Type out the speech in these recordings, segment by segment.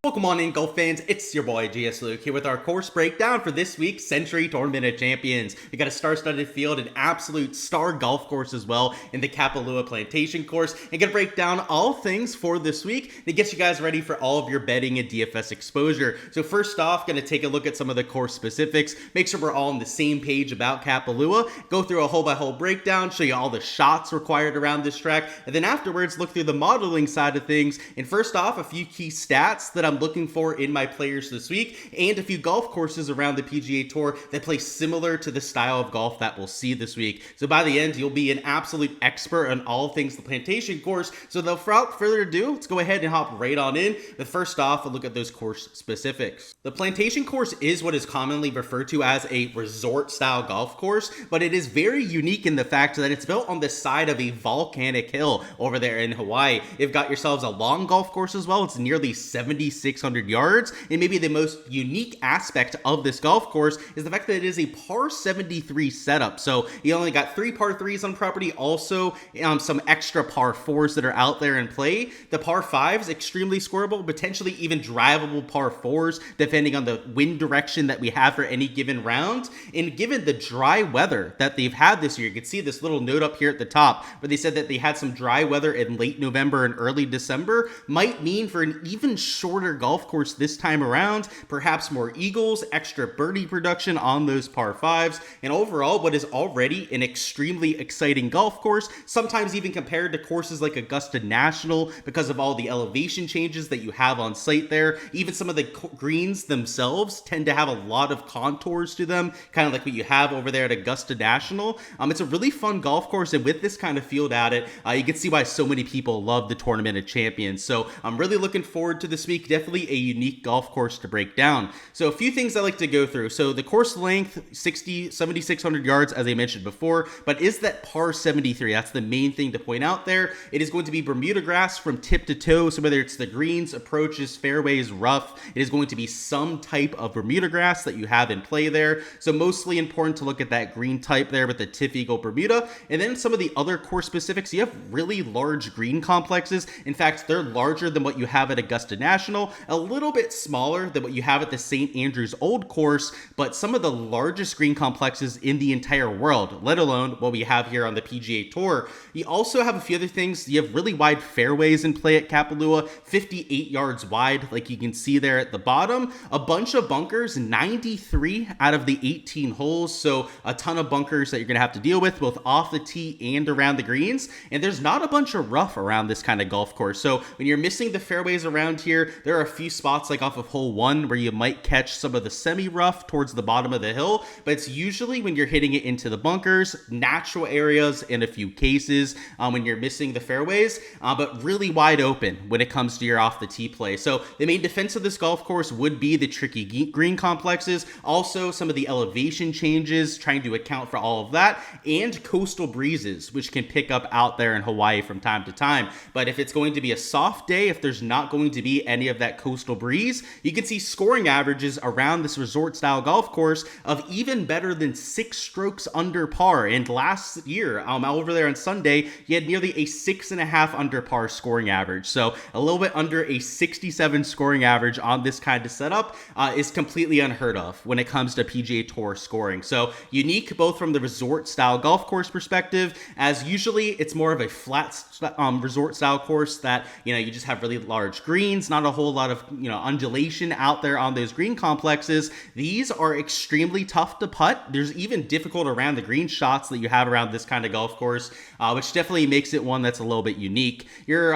Welcome on in, golf fans. It's your boy Gsluke here with our course breakdown for this week's Sentry Tournament of Champions. We got a star-studded field, an absolute star golf course as well in the Kapalua Plantation Course, and gonna break down all things for this week to get you guys ready for all of your betting and DFS exposure. So first off, gonna take a look at some of the course specifics, make sure we're all on the same page about Kapalua, go through a hole-by-hole breakdown, show you all the shots required around this track, and then afterwards look through the modeling side of things. And first off, a few key stats that I'm looking for in my players this week, and a few golf courses around the PGA Tour that play similar to the style of golf that we'll see this week. So by the end, you'll be an absolute expert on all things the Plantation Course. So without further ado, let's go ahead and hop right on in. But first off, a look at those course specifics. The Plantation Course is what is commonly referred to as a resort-style golf course, but it is very unique in the fact that it's built on the side of a volcanic hill over there in Hawaii. You've got yourselves a long golf course as well. It's nearly 7,600 yards, and maybe the most unique aspect of this golf course is the fact that it is a par 73 setup. So you only got 3 par 3s on property, also some extra par 4s that are out there in play. The par 5s extremely scoreable, potentially even drivable par 4s depending on the wind direction that we have for any given round. And given the dry weather that they've had this year, you can see this little note up here at the top where they said that they had some dry weather in late November and early December, might mean for an even shorter golf course this time around, perhaps more eagles, extra birdie production on those par 5s, and overall what is already an extremely exciting golf course, sometimes even compared to courses like Augusta National because of all the elevation changes that you have on site there. Even some of the greens themselves tend to have a lot of contours to them, kind of like what you have over there at Augusta National. It's a really fun golf course, and with this kind of field at it, you can see why so many people love the Tournament of Champions. So I'm really looking forward to this week. Definitely a unique golf course to break down. So a few things I like to go through. So the course length, 7,600 yards, as I mentioned before, but is that par 73? That's the main thing to point out there. It is going to be Bermuda grass from tip to toe. So whether it's the greens, approaches, fairways, rough, it is going to be some type of Bermuda grass that you have in play there. So mostly important to look at that green type there with the Tiff Eagle Bermuda. And then some of the other course specifics, you have really large green complexes. In fact, they're larger than what you have at Augusta National, a little bit smaller than what you have at the St. Andrews Old Course, but some of the largest green complexes in the entire world, let alone what we have here on the PGA Tour. You also have a few other things. You have really wide fairways in play at Kapalua, 58 yards wide, like you can see there at the bottom. A bunch of bunkers, 93 out of the 18 holes, so a ton of bunkers that you're going to have to deal with, both off the tee and around the greens. And there's not a bunch of rough around this kind of golf course. So when you're missing the fairways around here, there are a few spots like off of hole 1 where you might catch some of the semi-rough towards the bottom of the hill, but it's usually when you're hitting it into the bunkers, natural areas in a few cases when you're missing the fairways, but really wide open when it comes to your off the tee play. So the main defense of this golf course would be the tricky green complexes, also some of the elevation changes, trying to account for all of that, and coastal breezes, which can pick up out there in Hawaii from time to time. But if it's going to be a soft day, if there's not going to be any of that coastal breeze, you can see scoring averages around this resort style golf course of even better than 6 strokes under par. And last year, over there on Sunday, you had nearly a 6.5 under par scoring average. So a little bit under a 67 scoring average on this kind of setup is completely unheard of when it comes to PGA Tour scoring. So unique both from the resort style golf course perspective, as usually it's more of a flat resort style course that, you just have really large greens, not a whole lot of, undulation out there on those green complexes. These are extremely tough to putt. There's even difficult around the green shots that you have around this kind of golf course, which definitely makes it one that's a little bit unique. Your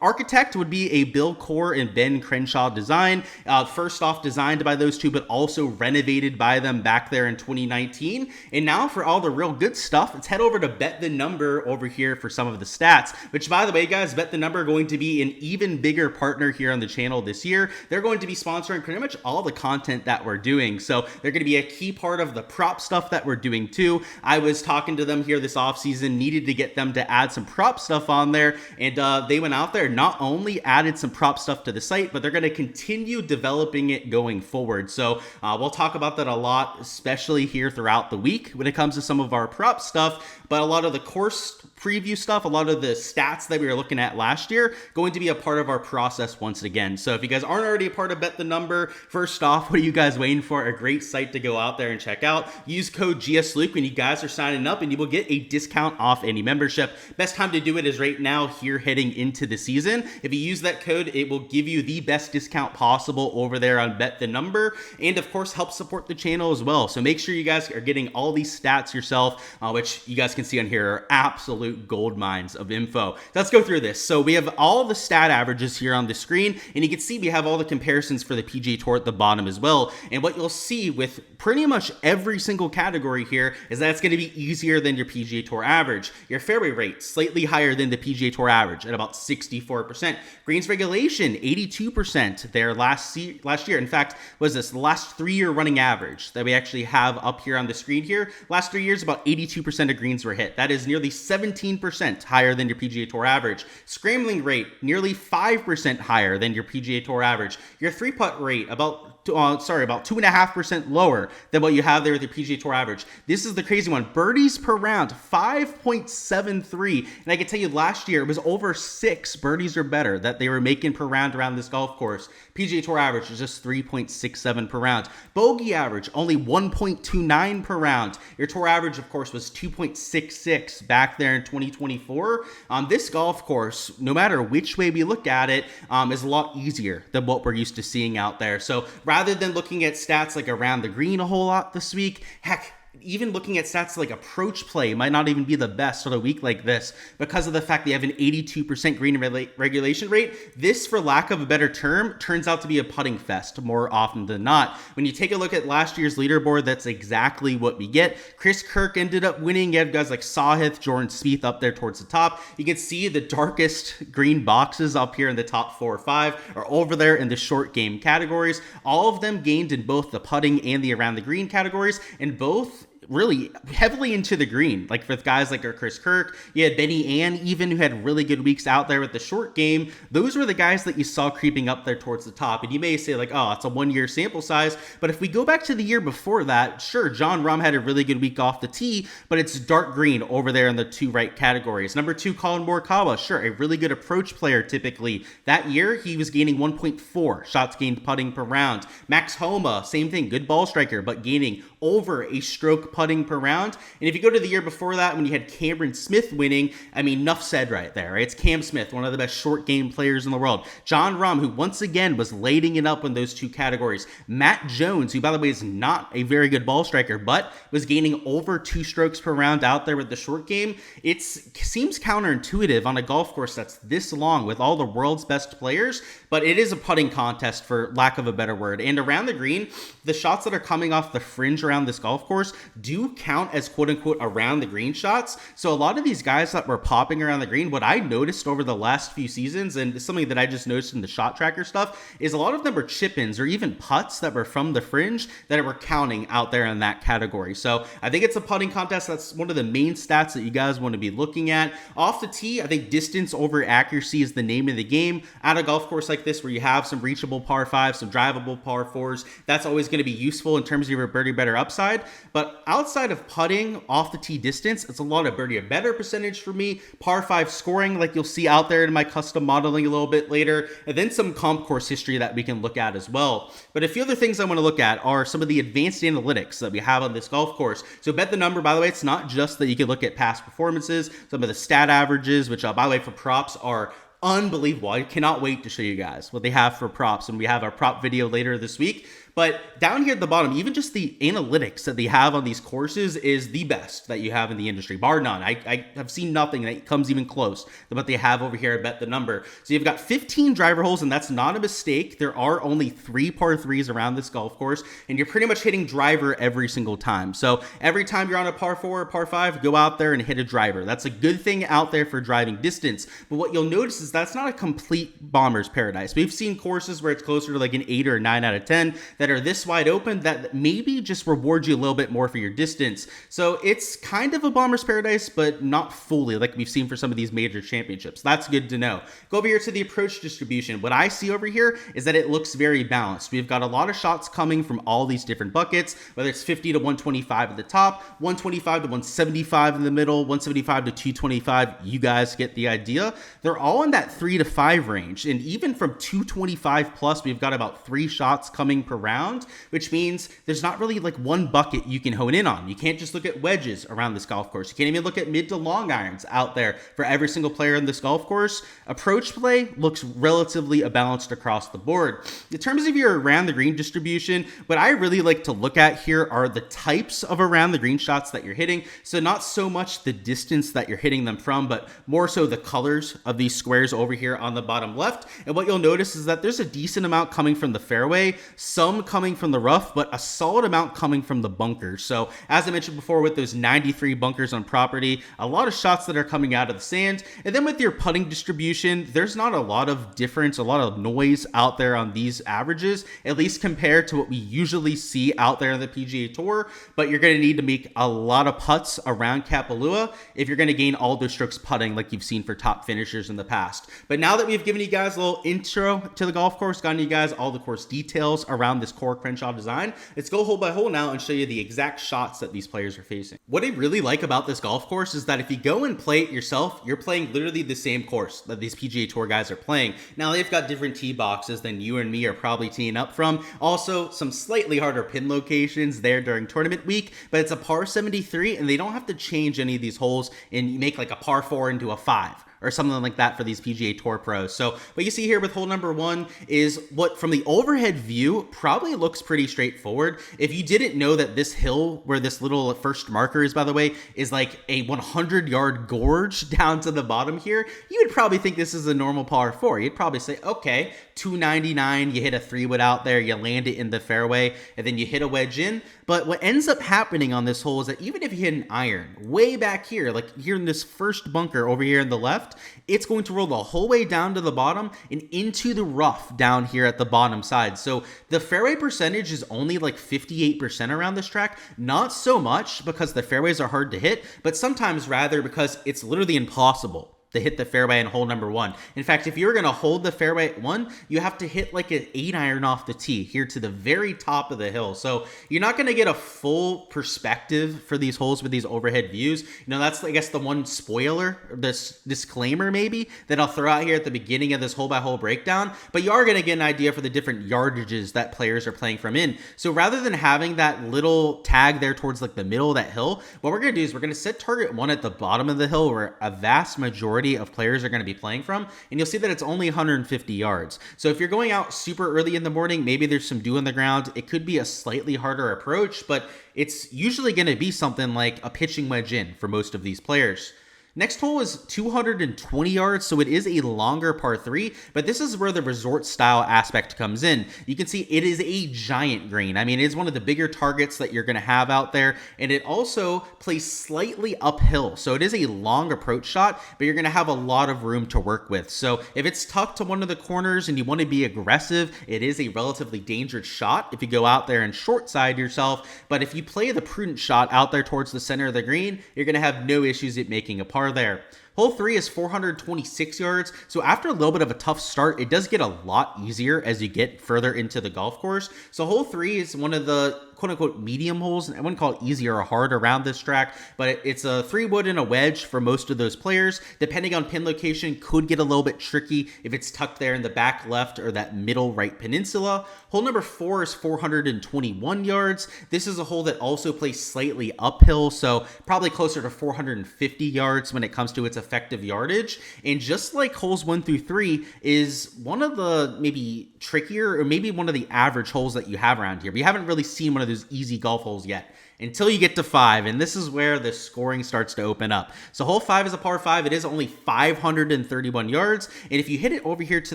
architect would be a Bill Core and Ben Crenshaw design. First off, designed by those two, but also renovated by them back there in 2019. And now for all the real good stuff, let's head over to Bet the Number over here for some of the stats, which, by the way, guys, Bet the Number are going to be an even bigger partner here on the channel this year. They're going to be sponsoring pretty much all the content that we're doing. So they're going to be a key part of the prop stuff that we're doing too. I was talking to them here this offseason, needed to get them to add some prop stuff on there. And they went out there, not only added some prop stuff to the site, but they're going to continue developing it going forward. So we'll talk about that a lot, especially here throughout the week when it comes to some of our prop stuff. But a lot of the course preview stuff, a lot of the stats that we were looking at last year, going to be a part of our process once again. So if you guys aren't already a part of Bet the Number, first off, what are you guys waiting for? A great site to go out there and check out. Use code Gsluke when you guys are signing up and you will get a discount off any membership. Best time to do it is right now here heading into the season. If you use that code, it will give you the best discount possible over there on Bet the Number, and of course help support the channel as well. So make sure you guys are getting all these stats yourself, which you guys can see on here are absolute gold mines of info. Let's go through this. So we have all the stat averages here on the screen, and you can see we have all the comparisons for the PGA Tour at the bottom as well. And what you'll see with pretty much every single category here is that it's going to be easier than your PGA Tour average. Your fairway rate slightly higher than the PGA Tour average at about 64%. Greens regulation 82% there last year. In fact, was this the last 3-year running average that we actually have up here on the screen here? Last 3 years, about 82% of greens were hit. That is nearly 17% higher than your PGA Tour average. Scrambling rate nearly 5% higher than your PGA Tour average. Your 3-putt rate about 2.5% lower than what you have there with your PGA Tour average. This is the crazy one. Birdies per round, 5.73. And I can tell you last year, it was over 6 birdies or better that they were making per round around this golf course. PGA Tour average is just 3.67 per round. Bogey average, only 1.29 per round. Your tour average, of course, was 2.66 back there in 2024. This golf course, no matter which way we look at it, is a lot easier than what we're used to seeing out there. So rather than looking at stats like around the green a whole lot this week, heck, even looking at stats like approach play might not even be the best on a week like this because of the fact that you have an 82% green regulation rate. This, for lack of a better term, turns out to be a putting fest more often than not. When you take a look at last year's leaderboard, that's exactly what we get. Chris Kirk ended up winning. You have guys like Sahith, Jordan Spieth up there towards the top. You can see the darkest green boxes up here in the top 4 or 5 are over there in the short game categories. All of them gained in both the putting and the around the green categories, and both really heavily into the green. Like for guys like our Chris Kirk, you had Benny Ann even, who had really good weeks out there with the short game. Those were the guys that you saw creeping up there towards the top. And you may say like, oh, it's a 1-year sample size. But if we go back to the year before that, sure, Jon Rahm had a really good week off the tee, but it's dark green over there in the 2 right categories. Number 2, Colin Morikawa, sure, a really good approach player typically. That year, he was gaining 1.4 shots gained putting per round. Max Homa, same thing, good ball striker, but gaining over a stroke putting per round. And if you go to the year before that, when you had Cameron Smith winning, I mean, enough said right there, right? It's Cam Smith, one of the best short game players in the world. Jon Rahm, who once again was lighting it up in those 2 categories. Matt Jones, who by the way is not a very good ball striker, but was gaining over 2 strokes per round out there with the short game. It seems counterintuitive on a golf course that's this long with all the world's best players, but it is a putting contest for lack of a better word. And around the green, the shots that are coming off the fringe around this golf course do count as quote unquote around the green shots. So a lot of these guys that were popping around the green, what I noticed over the last few seasons, and something that I just noticed in the shot tracker stuff, is a lot of them were chip-ins or even putts that were from the fringe that were counting out there in that category. So I think it's a putting contest. That's one of the main stats that you guys want to be looking at. Off the tee, I think distance over accuracy is the name of the game. At a golf course like this where you have some reachable par 5s, some drivable par 4s, that's always going to be useful in terms of your birdie better upside. But outside of putting off the tee distance, it's a lot of birdie better percentage for me, par 5 scoring like you'll see out there in my custom modeling a little bit later, and then some comp course history that we can look at as well. But a few other things I want to look at are some of the advanced analytics that we have on this golf course. So Bet the Number, by the way, it's not just that you can look at past performances, some of the stat averages, which by the way for props are unbelievable. I cannot wait to show you guys what they have for props, and we have our prop video later this week. But down here at the bottom, even just the analytics that they have on these courses is the best that you have in the industry, bar none. I have seen nothing that comes even close to what they have over here at Bet the Number. So you've got 15 driver holes, and that's not a mistake. There are only 3 par 3s around this golf course, and you're pretty much hitting driver every single time. So every time you're on a par 4 or par 5, go out there and hit a driver. That's a good thing out there for driving distance. But what you'll notice is that's not a complete bomber's paradise. We've seen courses where it's closer to like an 8 or 9 out of 10. that are this wide open that maybe just reward you a little bit more for your distance. So it's kind of a bomber's paradise, but not fully like we've seen for some of these major championships. That's good to know. Go over here to the approach distribution. What I see over here is that it looks very balanced. We've got a lot of shots coming from all these different buckets, whether it's 50 to 125 at the top, 125 to 175 in the middle, 175 to 225. You guys get the idea. They're all in that 3 to 5 range. And even from 225 plus, we've got about 3 shots coming per round, which means there's not really like one bucket you can hone in on. You can't just look at wedges around this golf course. You can't even look at mid to long irons out there for every single player in this golf course. Approach play looks relatively balanced across the board. In terms of your around the green distribution, what I really like to look at here are the types of around the green shots that you're hitting. So not so much the distance that you're hitting them from, but more so the colors of these squares over here on the bottom left. And what you'll notice is that there's a decent amount coming from the fairway, some coming from the rough, but a solid amount coming from the bunkers. So as I mentioned before, with those 93 bunkers on property, a lot of shots that are coming out of the sand. And then with your putting distribution, there's not a lot of difference, a lot of noise out there on these averages, at least compared to what we usually see out there on the PGA Tour. But you're going to need to make a lot of putts around Kapalua if you're going to gain all those strokes putting like you've seen for top finishers in the past. But now that we've given you guys a little intro to the golf course, gotten you guys all the course details around this core Crenshaw design, let's go hole by hole now and show you the exact shots that these players are facing. What I really like about this golf course is that if you go and play it yourself, you're playing literally the same course that these PGA Tour guys are playing. Now they've got different tee boxes than you and me are probably teeing up from. Also some slightly harder pin locations there during tournament week, but it's a par 73 and they don't have to change any of these holes and make like a par 4 into a 5 or something like that for these PGA Tour pros. So what you see here with hole number 1 is what from the overhead view probably looks pretty straightforward. If you didn't know that this hill where this little first marker is, by the way, is like a 100-yard gorge down to the bottom here, you would probably think this is a normal par 4. You'd probably say, okay, 299, you hit a 3-wood out there, you land it in the fairway, and then you hit a wedge in. But what ends up happening on this hole is that even if you hit an iron way back here, like here in this first bunker over here on the left, it's going to roll the whole way down to the bottom and into the rough down here at the bottom side. So the fairway percentage is only like 58% around this track. Not so much because the fairways are hard to hit, but sometimes rather because it's literally impossible to hit the fairway in hole number 1. In fact, if you're going to hold the fairway at 1, you have to hit like an 8-iron off the tee here to the very top of the hill. So you're not going to get a full perspective for these holes with these overhead views. You know, that's, I guess, the one spoiler, this disclaimer maybe, that I'll throw out here at the beginning of this hole-by-hole breakdown. But you are going to get an idea for the different yardages that players are playing from in. So rather than having that little tag there towards like the middle of that hill, what we're going to do is we're going to set target 1 at the bottom of the hill where a vast majority of players are going to be playing from, and you'll see that it's only 150 yards. So if you're going out super early in the morning, maybe there's some dew on the ground, it could be a slightly harder approach, but it's usually going to be something like a pitching wedge in for most of these players. Next hole is 220 yards, so it is a longer par 3, but this is where the resort style aspect comes in. You can see it is a giant green. I mean, it is one of the bigger targets that you're going to have out there, and it also plays slightly uphill. So it is a long approach shot, but you're going to have a lot of room to work with. So if it's tucked to one of the corners and you want to be aggressive, it is a relatively dangerous shot if you go out there and short side yourself. But if you play the prudent shot out there towards the center of the green, you're going to have no issues at making a par there. Hole 3 is 426 yards, so after a little bit of a tough start, it does get a lot easier as you get further into the golf course. So hole 3 is one of the quote-unquote medium holes. I wouldn't call it easy or hard around this track, but it's a 3-wood and a wedge for most of those players. Depending on pin location, could get a little bit tricky if it's tucked there in the back left or that middle right peninsula. Hole number 4 is 421 yards. This is a hole that also plays slightly uphill, so probably closer to 450 yards when it comes to its effective yardage. And just like holes 1 through 3 is one of the maybe trickier or maybe one of the average holes that you have around here. We haven't really seen one of those easy golf holes yet. until you get to 5, and this is where the scoring starts to open up. So hole 5 is a par 5. It is only 531 yards, and if you hit it over here to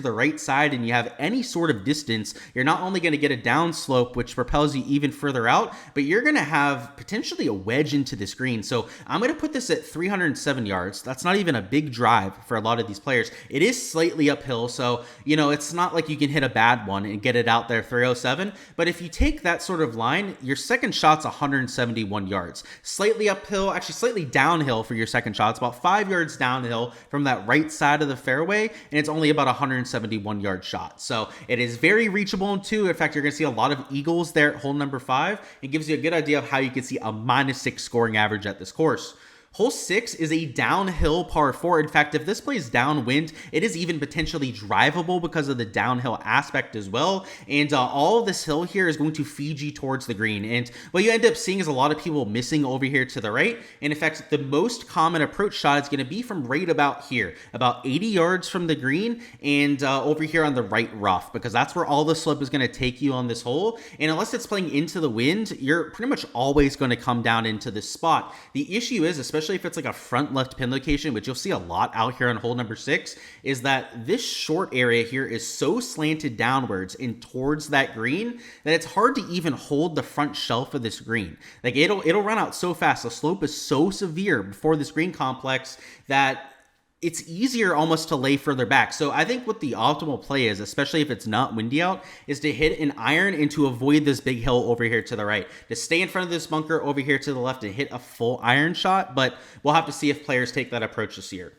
the right side and you have any sort of distance, you're not only going to get a downslope, which propels you even further out, but you're going to have potentially a wedge into this green. So I'm going to put this at 307 yards. That's not even a big drive for a lot of these players. It is slightly uphill, so, you know, it's not like you can hit a bad one and get it out there 307, but if you take that sort of line, your second shot's 171 yards. Slightly uphill, actually slightly downhill for your second shot. It's about 5 yards downhill from that right side of the fairway, and it's only about a 171 yard shot. So it is very reachable in 2. In fact, you're going to see a lot of eagles there at hole number 5. It gives you a good idea of how you can see a -6 scoring average at this course. Hole 6 is a downhill par 4. In fact, if this plays downwind, it is even potentially drivable because of the downhill aspect as well. And all of this hill here is going to feed you towards the green. And what you end up seeing is a lot of people missing over here to the right. And in fact, the most common approach shot is going to be from right about here, about 80 yards from the green and over here on the right rough, because that's where all the slope is going to take you on this hole. And unless it's playing into the wind, you're pretty much always going to come down into this spot. The issue is, especially if it's like a front left pin location, which you'll see a lot out here on hole number 6, is that this short area here is so slanted downwards and towards that green that it's hard to even hold the front shelf of this green. Like it'll run out so fast. The slope is so severe before this green complex that it's easier almost to lay further back. So I think what the optimal play is, especially if it's not windy out, is to hit an iron and to avoid this big hill over here to the right. To stay in front of this bunker over here to the left and hit a full iron shot, but we'll have to see if players take that approach this year.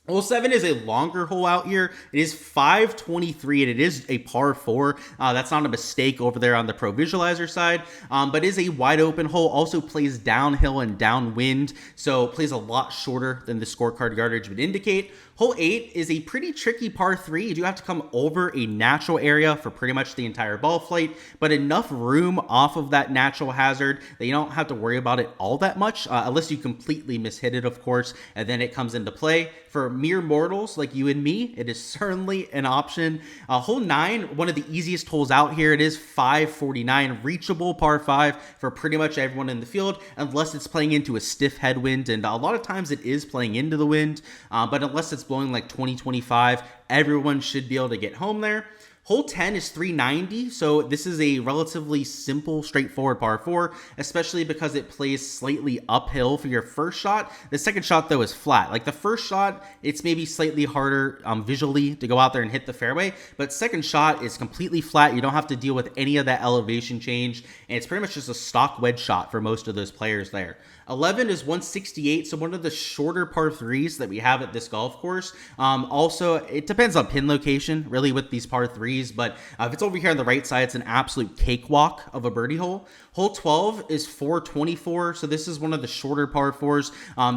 Hole 7 is a longer hole out here. It is 523, and it is a par 4. That's not a mistake over there on the Pro Visualizer side, but is a wide open hole. Also plays downhill and downwind, so plays a lot shorter than the scorecard yardage would indicate. Hole 8 is a pretty tricky par 3. You do have to come over a natural area for pretty much the entire ball flight, but enough room off of that natural hazard that you don't have to worry about it all that much, unless you completely mishit it, of course, and then it comes into play. For mere mortals like you and me, it is certainly an option. Hole 9, one of the easiest holes out here. It is 549, reachable par 5 for pretty much everyone in the field, unless it's playing into a stiff headwind, and a lot of times it is playing into the wind, but unless it's blowing like 20-25, everyone should be able to get home there. Hole 10 is 390, so this is a relatively simple, straightforward par 4, especially because it plays slightly uphill for your first shot. The second shot, though, is flat. Like the first shot, it's maybe slightly harder visually to go out there and hit the fairway, but second shot is completely flat. You don't have to deal with any of that elevation change, and it's pretty much just a stock wedge shot for most of those players there. 11 is 168, so one of the shorter par 3s that we have at this golf course. Also, it depends on pin location, really, with these par 3s, but if it's over here on the right side, it's an absolute cakewalk of a birdie hole. Hole 12 is 424, so this is one of the shorter par 4s.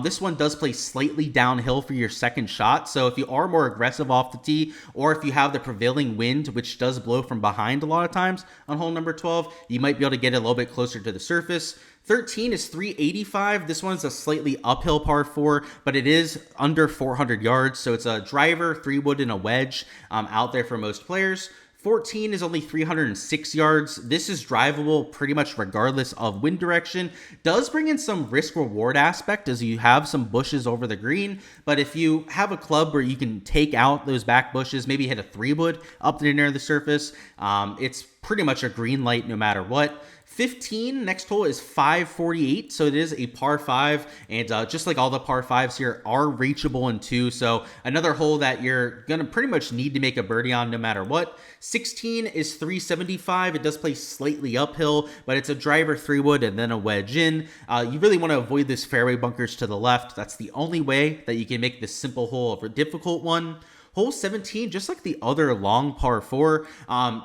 This one does play slightly downhill for your second shot, so if you are more aggressive off the tee, or if you have the prevailing wind, which does blow from behind a lot of times on hole number 12, you might be able to get it a little bit closer to the surface. 13 is 385. This one's a slightly uphill par 4, but it is under 400 yards, so it's a driver, 3-wood, and a wedge out there for most players. 14 is only 306 yards. This is drivable pretty much regardless of wind direction. Does bring in some risk-reward aspect as you have some bushes over the green, but if you have a club where you can take out those back bushes, maybe hit a 3-wood up near the surface, it's pretty much a green light no matter what. 15, next hole is 548, so it is a par 5, and just like all the par 5s here are reachable in 2, so another hole that you're gonna pretty much need to make a birdie on no matter what. 16 is 375. It does play slightly uphill, but it's a driver, 3-wood, and then a wedge in. You really want to avoid this fairway bunkers to the left. That's the only way that you can make this simple hole a difficult one. Hole 17, just like the other long par 4,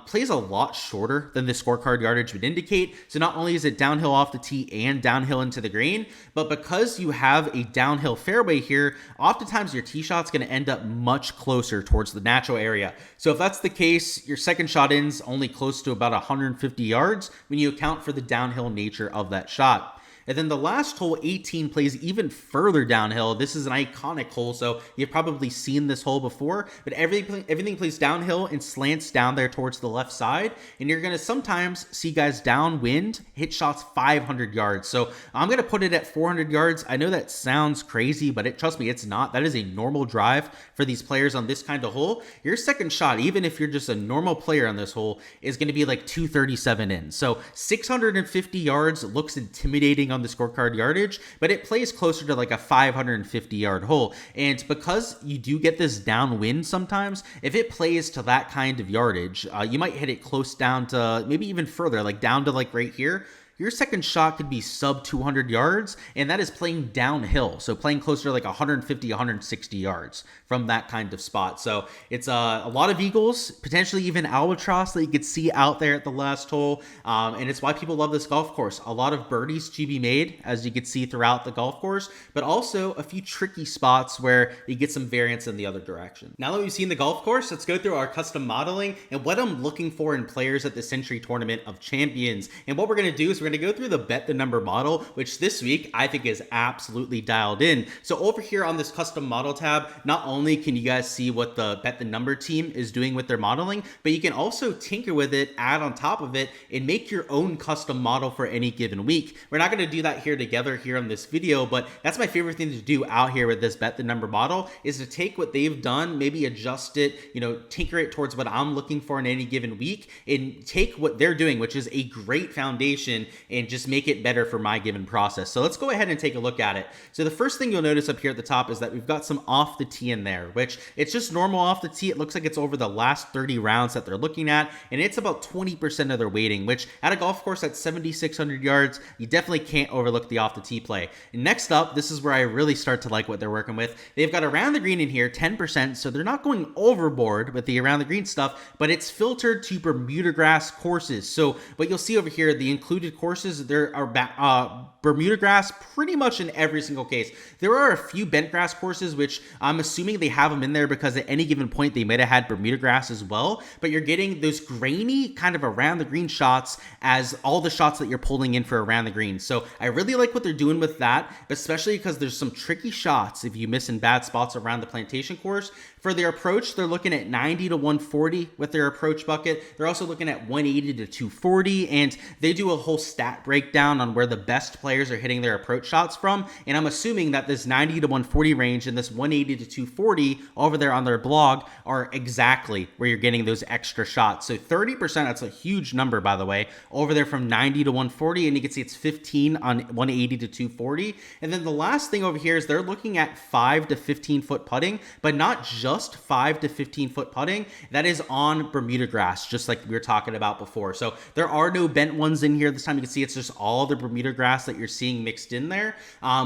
plays a lot shorter than the scorecard yardage would indicate. So not only is it downhill off the tee and downhill into the green, but because you have a downhill fairway here, oftentimes your tee shot's going to end up much closer towards the natural area. So if that's the case, your second shot ends only close to about 150 yards when you account for the downhill nature of that shot. And then the last hole, 18, plays even further downhill. This is an iconic hole, so you've probably seen this hole before, but everything plays downhill and slants down there towards the left side, and you're going to sometimes see guys downwind hit shots 500 yards. So I'm going to put it at 400 yards. I know that sounds crazy, but trust me, it's not. That is a normal drive for these players on this kind of hole. Your second shot, even if you're just a normal player on this hole, is going to be like 237 in. So 650 yards looks intimidating on the scorecard yardage, but it plays closer to like a 550 yard hole. And because you do get this downwind sometimes, if it plays to that kind of yardage, you might hit it close down to maybe even further, like down to like right here. Your second shot could be sub 200 yards, and that is playing downhill. So playing closer to like 150, 160 yards from that kind of spot. So it's a lot of eagles, potentially even albatross that you could see out there at the last hole. And it's why people love this golf course. A lot of birdies to be made, as you could see throughout the golf course, but also a few tricky spots where you get some variance in the other direction. Now that we've seen the golf course, let's go through our custom modeling and what I'm looking for in players at the Sentry Tournament of Champions. And what we're going to do is we're going to go through the bet the number model, which this week I think is absolutely dialed in. So over here on this custom model tab, not only can you guys see what the bet the number team is doing with their modeling, but you can also tinker with it, add on top of it, and make your own custom model for any given week. We're not going to do that here together here on this video, but that's my favorite thing to do out here with this bet the number model, is to take what they've done, maybe adjust it, tinker it towards what I'm looking for in any given week, and take what they're doing, which is a great foundation, and just make it better for my given process. So let's go ahead and take a look at it. So the first thing you'll notice up here at the top is that we've got some off the tee in there, which it's just normal off the tee. It looks like it's over the last 30 rounds that they're looking at, and it's about 20% of their weighting, which at a golf course at 7,600 yards, you definitely can't overlook the off the tee play. And next up, this is where I really start to like what they're working with. They've got around the green in here, 10%, so they're not going overboard with the around the green stuff, but it's filtered to Bermuda grass courses. So what you'll see over here, the included courses, there are Bermuda grass pretty much in every single case. There are a few bent grass courses, which I'm assuming they have them in there because at any given point they might have had Bermuda grass as well, but you're getting those grainy kind of around the green shots as all the shots that you're pulling in for around the green. So I really like what they're doing with that, especially because there's some tricky shots if you miss in bad spots around the plantation course. For their approach, they're looking at 90 to 140 with their approach bucket. They're also looking at 180 to 240, and they do a whole stat breakdown on where the best players are hitting their approach shots from. And I'm assuming that this 90 to 140 range and this 180 to 240 over there on their blog are exactly where you're getting those extra shots. So 30%, that's a huge number, by the way, over there from 90 to 140, and you can see it's 15 on 180 to 240. And then the last thing over here is they're looking at 5 to 15 foot putting, but not just 5 to 15 foot putting. That is on Bermuda grass, just like we were talking about before. So there are no bent ones in here this time. You can see it's just all the Bermuda grass that you're seeing mixed in there,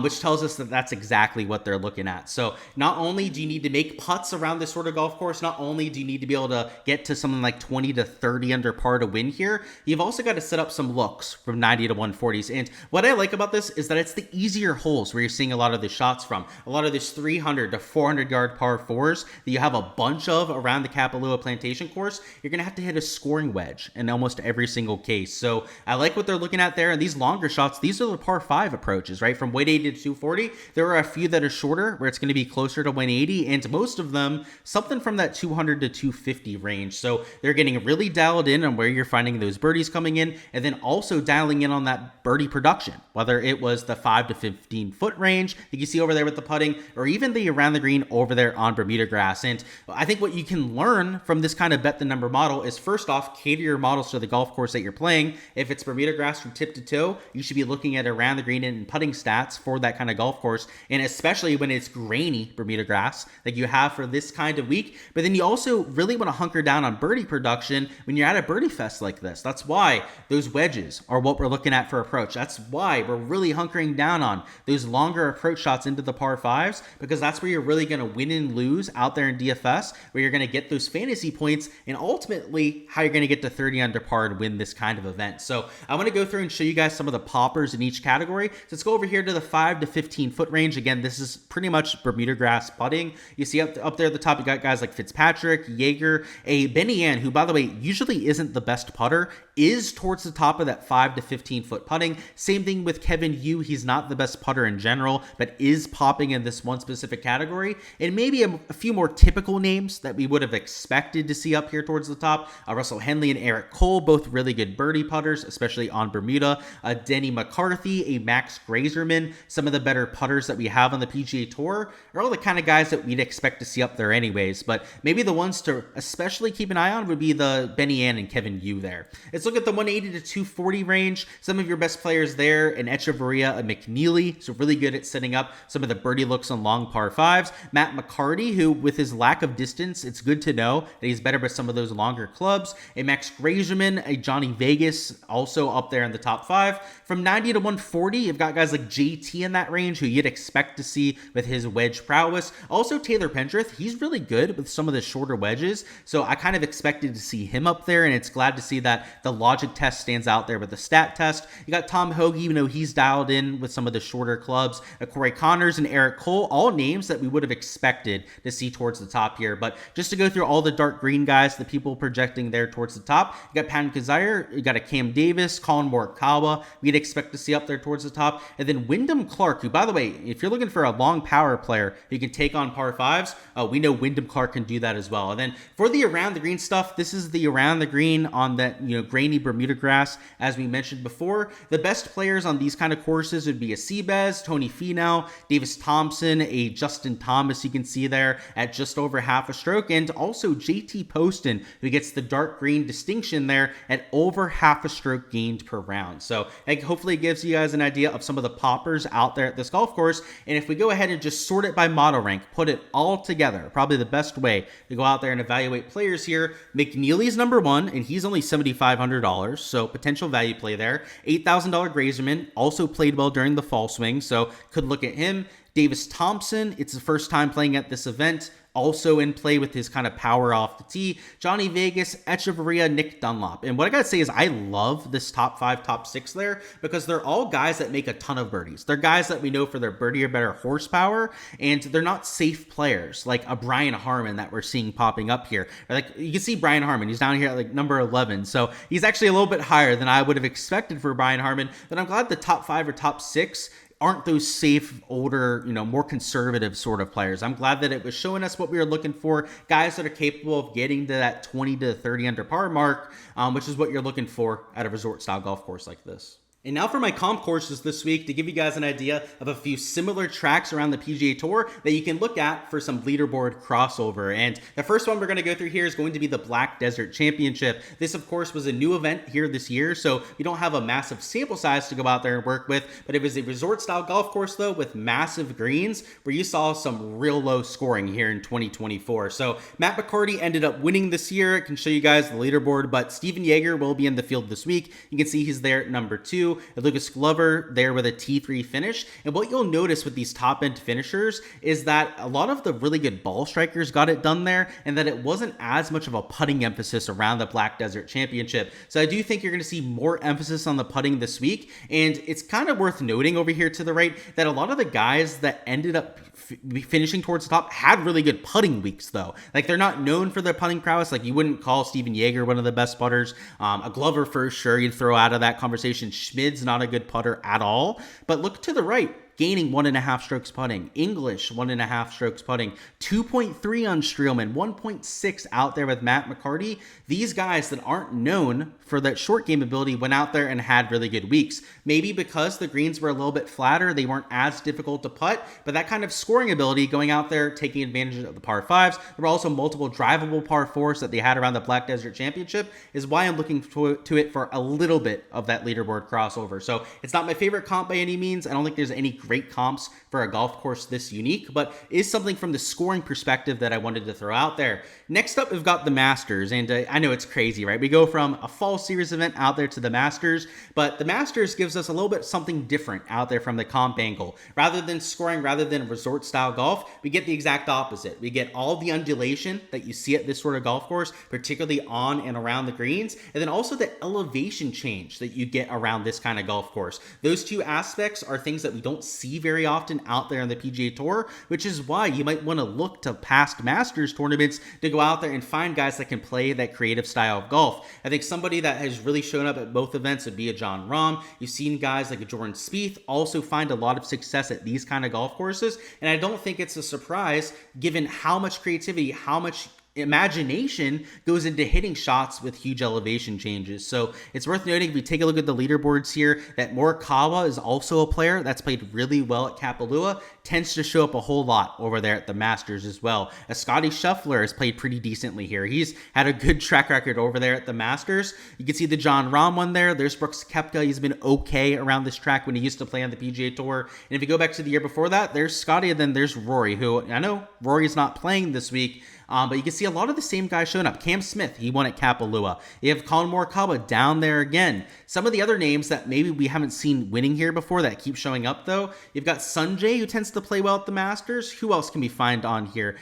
which tells us that that's exactly what they're looking at. So not only do you need to make putts around this sort of golf course, not only do you need to be able to get to something like 20 to 30 under par to win here, you've also got to set up some looks from 90 to 140s. And what I like about this is that it's the easier holes where you're seeing a lot of the shots from. A lot of this 300 to 400 yard par fours that you have a bunch of around the Kapalua Plantation Course, you're going to have to hit a scoring wedge in almost every single case. So I like what they're looking at there. And these longer shots, these are the par 5 approaches, right? From 180 to 240. There are a few that are shorter where it's going to be closer to 180, and most of them something from that 200 to 250 range. So they're getting really dialed in on where you're finding those birdies coming in, and then also dialing in on that birdie production, whether it was the 5 to 15 foot range that you see over there with the putting, or even the around the green over there on Bermuda grass. And I think what you can learn from this kind of bet the number model is, first off, cater your models to the golf course that you're playing. If it's Bermuda grass from tip to toe, you should be looking at around the green and putting stats for that kind of golf course, and especially when it's grainy Bermuda grass like you have for this kind of week. But then you also really want to hunker down on birdie production when you're at a birdie fest like this. That's why those wedges are what we're looking at for approach. That's why we're really hunkering down on those longer approach shots into the par 5s, because that's where you're really going to win and lose out there in DFS, where you're going to get those fantasy points and ultimately how you're going to get to 30 under par and win this kind of event. So I want to go through and show you guys some of the poppers in each category. So let's go over here to the 5 to 15 foot range. Again, this is pretty much Bermuda grass putting. You see up there at the top, you got guys like Fitzpatrick, Jaeger, a Benny Ann, who, by the way, usually isn't the best putter, is towards the top of that 5 to 15 foot putting. Same thing with Kevin Yu. He's not the best putter in general, but is popping in this one specific category. And maybe a few more typical names that we would have expected to see up here towards the top. Russell Henley and Eric Cole, both really good birdie putters, especially on Bermuda. Denny McCarthy, a Max Grazerman, some of the better putters that we have on the PGA Tour are all the kind of guys that we'd expect to see up there anyways. But maybe the ones to especially keep an eye on would be the Benny Ann and Kevin Yu there. Let's look at the 180 to 240 range. Some of your best players there, an Echeverria, a McNeely, so really good at setting up some of the birdie looks on long par 5s. Matt McCarty, who with his lack of distance, it's good to know that he's better with some of those longer clubs. A Max Grazerman, a Johnny Vegas, also up there in the top 5. From 90 to 140, you've got guys like JT in that range who you'd expect to see with his wedge prowess. Also Taylor Pendrith, he's really good with some of the shorter wedges, so I kind of expected to see him up there, and it's glad to see that the logic test stands out there with the stat test. You got Tom Hoagie, you know, he's dialed in with some of the shorter clubs. Corey Connors and Eric Cole, all names that we would have expected to see towards the top here. But just to go through all the dark green guys, the people projecting there towards the top, you got Patton Kizzire, you got a Cam Davis, Colin Morikawa, we'd expect to see up there towards the top. And then Wyndham Clark, who, by the way, if you're looking for a long power player who can take on par 5s, we know Wyndham Clark can do that as well. And then for the around the green stuff, this is the around the green on that, you know, grainy Bermuda grass, as we mentioned before. The best players on these kind of courses would be a Seabez, Tony Finau, Davis Thompson, a Justin Thomas, you can see there at just over half a stroke, and also JT Poston, who gets the dark green distinction there at over half a stroke gained per round. So hopefully it gives you guys an idea of some of the poppers out there at this golf course. And if we go ahead and just sort it by model rank, put it all together, probably the best way to go out there and evaluate players here, McNeely's number 1, and he's only $7,500, so potential value play there. $8,000 Grazerman, also played well during the fall swing, so could look at him. Davis Thompson, it's the first time playing at this event, also in play with his kind of power off the tee. Johnny Vegas, Echeverria, Nick Dunlop. And what I gotta say is I love this top 5, top 6 there, because they're all guys that make a ton of birdies. They're guys that we know for their birdie or better horsepower, and they're not safe players like a Brian Harman that we're seeing popping up here. Like, you can see Brian Harman, he's down here at like number 11, so he's actually a little bit higher than I would have expected for Brian Harman. But I'm glad the top 5 or top 6 aren't those safe, older, you know, more conservative sort of players. I'm glad that it was showing us what we were looking for, guys that are capable of getting to that 20 to 30 under par mark, which is what you're looking for at a resort style golf course like this. And now for my comp courses this week, to give you guys an idea of a few similar tracks around the PGA Tour that you can look at for some leaderboard crossover. And the first one we're going to go through here is going to be the Black Desert Championship. This, of course, was a new event here this year, so we don't have a massive sample size to go out there and work with, but it was a resort-style golf course, though, with massive greens, where you saw some real low scoring here in 2024. So Matt McCarty ended up winning this year. I can show you guys the leaderboard, but Steven Jaeger will be in the field this week. You can see he's there at number 2. Lucas Glover there with a T3 finish. And what you'll notice with these top-end finishers is that a lot of the really good ball strikers got it done there, and that it wasn't as much of a putting emphasis around the Black Desert Championship. So I do think you're going to see more emphasis on the putting this week. And it's kind of worth noting over here to the right that a lot of the guys that ended up finishing towards the top had really good putting weeks, though. Like, they're not known for their putting prowess. Like, you wouldn't call Steven Jaeger one of the best putters. A Glover for sure you'd throw out of that conversation. Schmid's not a good putter at all. But look to the right, gaining 1.5 strokes putting. English, 1.5 strokes putting. 2.3 on Streelman, 1.6 out there with Matt McCarty. These guys that aren't known for that short game ability went out there and had really good weeks. Maybe because the greens were a little bit flatter, they weren't as difficult to putt, but that kind of scoring ability, going out there, taking advantage of the par 5s, there were also multiple drivable par 4s that they had around the Black Desert Championship, is why I'm looking to it for a little bit of that leaderboard crossover. So it's not my favorite comp by any means. I don't think there's any great comps for a golf course this unique, but is something from the scoring perspective that I wanted to throw out there. Next up, we've got the Masters, and I know it's crazy, right? We go from a fall series event out there to the Masters, but the Masters gives us a little bit something different out there from the comp angle. Rather than scoring, rather than resort style golf, we get the exact opposite. We get all the undulation that you see at this sort of golf course, particularly on and around the greens, and then also the elevation change that you get around this kind of golf course. Those two aspects are things that we don't see very often out there on the PGA Tour, which is why you might want to look to past Masters tournaments to go out there and find guys that can play that creative style of golf. I think somebody that has really shown up at both events would be a Jon Rahm. You've seen guys like a Jordan Spieth also find a lot of success at these kind of golf courses, and I don't think it's a surprise given how much creativity, how much imagination goes into hitting shots with huge elevation changes. So it's worth noting, if we take a look at the leaderboards here, that Morikawa is also a player that's played really well at Kapalua, tends to show up a whole lot over there at the Masters as well. Scotty Scheffler has played pretty decently here. He's had a good track record over there at the Masters. You can see the Jon Rahm one there. There's Brooks Koepka. He's been okay around this track when he used to play on the PGA Tour. And if you go back to the year before that, there's Scotty, and then there's Rory, who I know Rory's not playing this week, but you can see a lot of the same guys showing up. Cam Smith, he won at Kapalua. You have Colin Morikawa down there again. Some of the other names that maybe we haven't seen winning here before that keep showing up, though. You've got Sanjay, who tends to play well at the Masters. Who else can we find on here?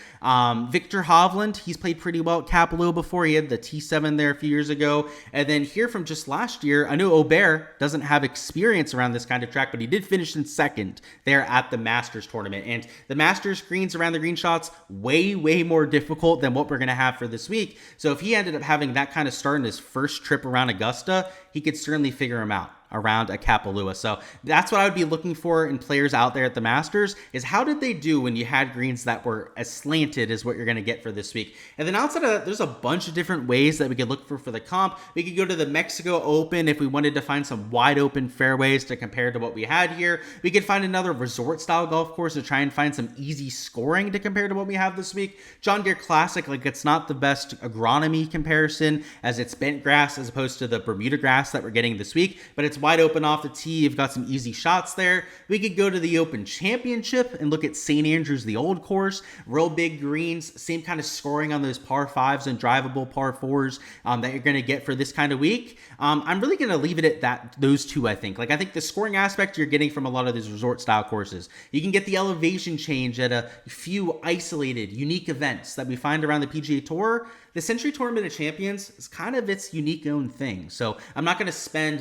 Victor Hovland, he's played pretty well at Kapalua before. He had the T7 there a few years ago. And then here from just last year, I know Aubert doesn't have experience around this kind of track, but he did finish in second there at the Masters tournament. And the Masters greens around the green shots, way more difficult than what we're going to have for this week. So if he ended up having that kind of start in his first trip around Augusta, he could certainly figure him out around a Kapalua. So that's what I would be looking for in players out there at the Masters, is how did they do when you had greens that were as slanted as what you're going to get for this week. And then outside of that, there's a bunch of different ways that we could look for the comp. We could go to the Mexico Open if we wanted to find some wide open fairways to compare to what we had here. We could find another resort style golf course to try and find some easy scoring to compare to what we have this week. John Deere Classic, like, it's not the best agronomy comparison as it's bent grass as opposed to the Bermuda grass that we're getting this week, but it's wide open off the tee. You've got some easy shots there. We could go to the Open Championship and look at St. Andrews, the old course, real big greens, same kind of scoring on those par 5s and drivable par 4s that you're going to get for this kind of week. I'm really going to leave it at that, those two, I think. Like, I think the scoring aspect you're getting from a lot of these resort style courses. You can get the elevation change at a few isolated, unique events that we find around the PGA Tour. The Sentry Tournament of Champions is kind of its unique own thing. So I'm not going to spend,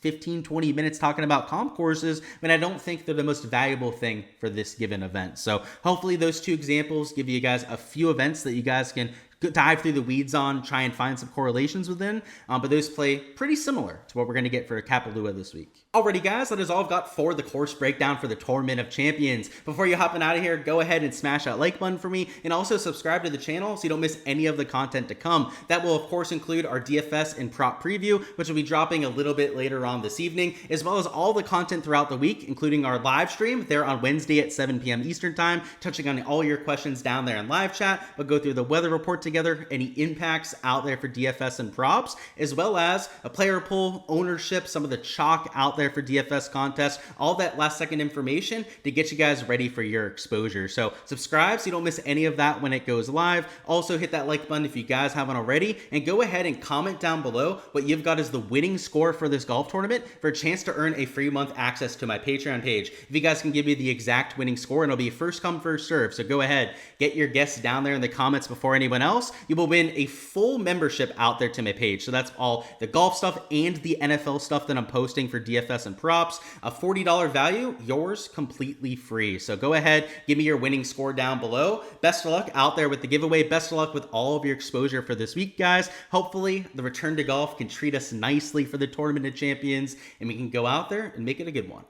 15, 20 minutes talking about comp courses, but I don't think they're the most valuable thing for this given event. So hopefully those two examples give you guys a few events that you guys can dive through the weeds on, try and find some correlations within, but those play pretty similar to what we're going to get for Kapalua this week. Alrighty guys, that is all I've got for the course breakdown for the Tournament of Champions. Before you hopping out of here, go ahead and smash that like button for me, and also subscribe to the channel so you don't miss any of the content to come. That will of course include our DFS and prop preview, which will be dropping a little bit later on this evening, as well as all the content throughout the week, including our live stream there on Wednesday at 7 p.m. Eastern time, touching on all your questions down there in live chat. We'll go through the weather report together, any impacts out there for DFS and props, as well as a player pool, ownership, some of the chalk out there for DFS contests, all that last second information to get you guys ready for your exposure. So subscribe so you don't miss any of that when it goes live. Also hit that like button if you guys haven't already, and go ahead and comment down below what you've got as the winning score for this golf tournament for a chance to earn a free month access to my Patreon page. If you guys can give me the exact winning score, and it'll be first come first serve, so go ahead, get your guess down there in the comments before anyone else. You will win a full membership out there to my page. So that's all the golf stuff and the NFL stuff that I'm posting for DFS and props. A $40 value, yours completely free. So go ahead, give me your winning score down below. Best of luck out there with the giveaway. Best of luck with all of your exposure for this week, guys. Hopefully the return to golf can treat us nicely for the Tournament of Champions, and we can go out there and make it a good one.